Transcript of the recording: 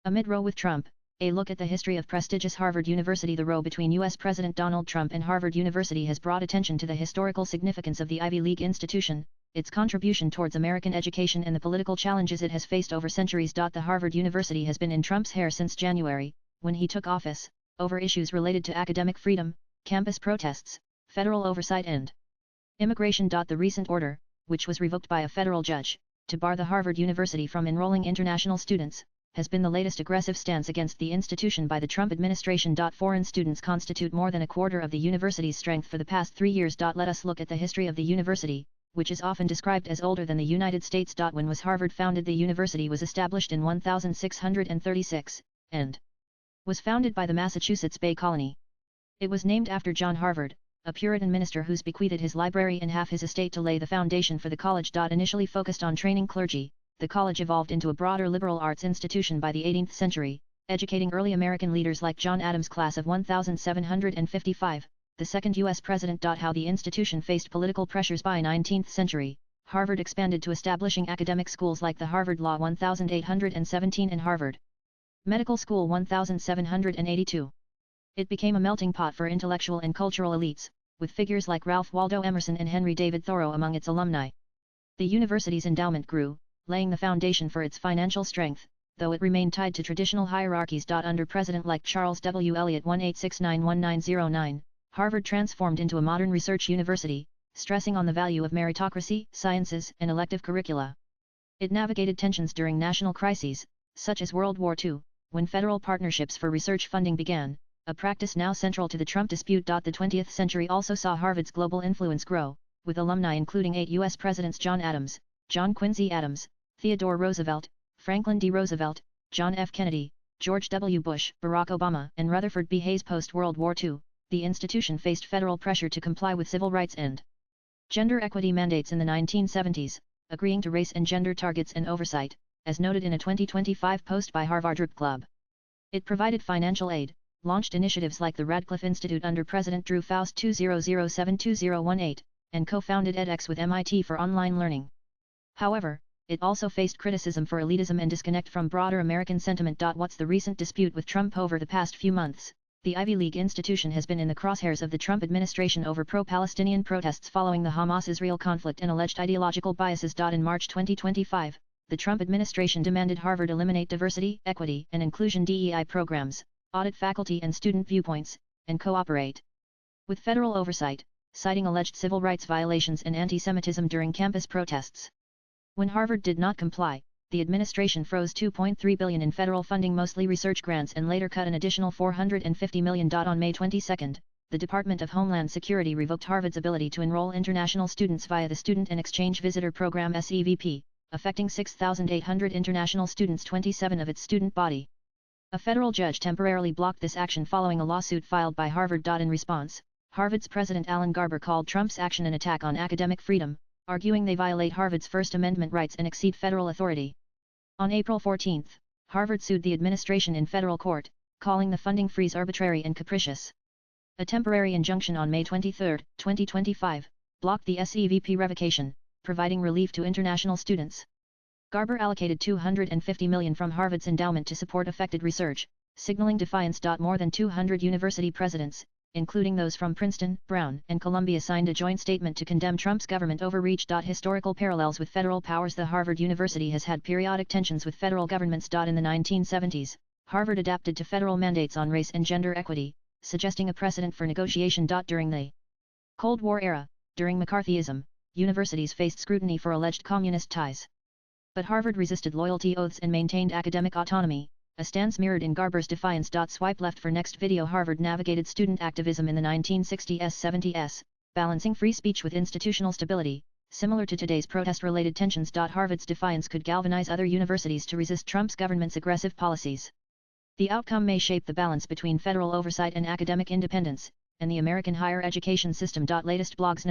Amid row with Trump, a look at the history of prestigious Harvard University. The row between U.S. President Donald Trump and Harvard University has brought attention to the historical significance of the Ivy League institution, its contribution towards American education and the political challenges it has faced over centuries. The Harvard University has been in Trump's hair since January, when he took office, over issues related to academic freedom, campus protests, federal oversight and immigration. The recent order, which was revoked by a federal judge, to bar the Harvard University from enrolling international students, has been the latest aggressive stance against the institution by the Trump administration. Foreign students constitute more than a quarter of the university's strength for the past 3 years. Let us look at the history of the university, which is often described as older than the United States. When was Harvard founded? The university was established in 1636, and was founded by the Massachusetts Bay Colony. It was named after John Harvard, a Puritan minister who's bequeathed his library and half his estate to lay the foundation for the college. Initially focused on training clergy, the college evolved into a broader liberal arts institution by the 18th century, educating early American leaders like John Adams. Class of 1755, the second U.S. president. How the institution faced political pressures. By 19th century, Harvard expanded to establishing academic schools like the Harvard Law 1817 and Harvard Medical School 1782. It became a melting pot for intellectual and cultural elites, with figures like Ralph Waldo Emerson and Henry David Thoreau among its alumni. The university's endowment grew, laying the foundation for its financial strength, though it remained tied to traditional hierarchies. Under president like Charles W. Eliot 1869-1909, Harvard transformed into a modern research university, stressing on the value of meritocracy, sciences, and elective curricula. It navigated tensions during national crises, such as World War II, when federal partnerships for research funding began, a practice now central to the Trump dispute. The 20th century also saw Harvard's global influence grow, with alumni including 8 U.S. presidents: John Adams, John Quincy Adams, Theodore Roosevelt, Franklin D. Roosevelt, John F. Kennedy, George W. Bush, Barack Obama, and Rutherford B. Hayes. Post-World War II, the institution faced federal pressure to comply with civil rights and gender equity mandates in the 1970s, agreeing to race and gender targets and oversight, as noted in a 2025 post by Harvard Club. It provided financial aid, launched initiatives like the Radcliffe Institute under President Drew Faust 2007-2018, and co-founded edX with MIT for online learning. However, it also faced criticism for elitism and disconnect from broader American sentiment. What's the recent dispute with Trump? Over the past few months, the Ivy League institution has been in the crosshairs of the Trump administration over pro-Palestinian protests following the Hamas-Israel conflict and alleged ideological biases. In March 2025, the Trump administration demanded Harvard eliminate diversity, equity, and inclusion (DEI) programs, audit faculty and student viewpoints, and cooperate with federal oversight, citing alleged civil rights violations and anti-Semitism during campus protests. When Harvard did not comply, the administration froze $2.3 billion in federal funding, mostly research grants, and later cut an additional $450 million. On May 22, the Department of Homeland Security revoked Harvard's ability to enroll international students via the Student and Exchange Visitor Program (SEVP), affecting 6,800 international students, 27% of its student body. A federal judge temporarily blocked this action following a lawsuit filed by Harvard. In response, Harvard's president Alan Garber called Trump's action an attack on academic freedom, arguing they violate Harvard's First Amendment rights and exceed federal authority. On April 14, Harvard sued the administration in federal court, calling the funding freeze arbitrary and capricious. A temporary injunction on May 23, 2025, blocked the SEVP revocation, providing relief to international students. Garber allocated $250 million from Harvard's endowment to support affected research, signaling defiance. More than 200 university presidents, including those from Princeton, Brown, and Columbia, signed a joint statement to condemn Trump's government overreach. Historical parallels with federal powers. The Harvard University has had periodic tensions with federal governments. In the 1970s, Harvard adapted to federal mandates on race and gender equity, suggesting a precedent for negotiation. During the Cold War era, during McCarthyism, universities faced scrutiny for alleged communist ties. But Harvard resisted loyalty oaths and maintained academic autonomy, a stance mirrored in Garber's defiance. Swipe left for next video. Harvard navigated student activism in the 1960s-70s, balancing free speech with institutional stability, similar to today's protest-related tensions. Harvard's defiance could galvanize other universities to resist Trump's government's aggressive policies. The outcome may shape the balance between federal oversight and academic independence, and the American higher education system. Latest blogs.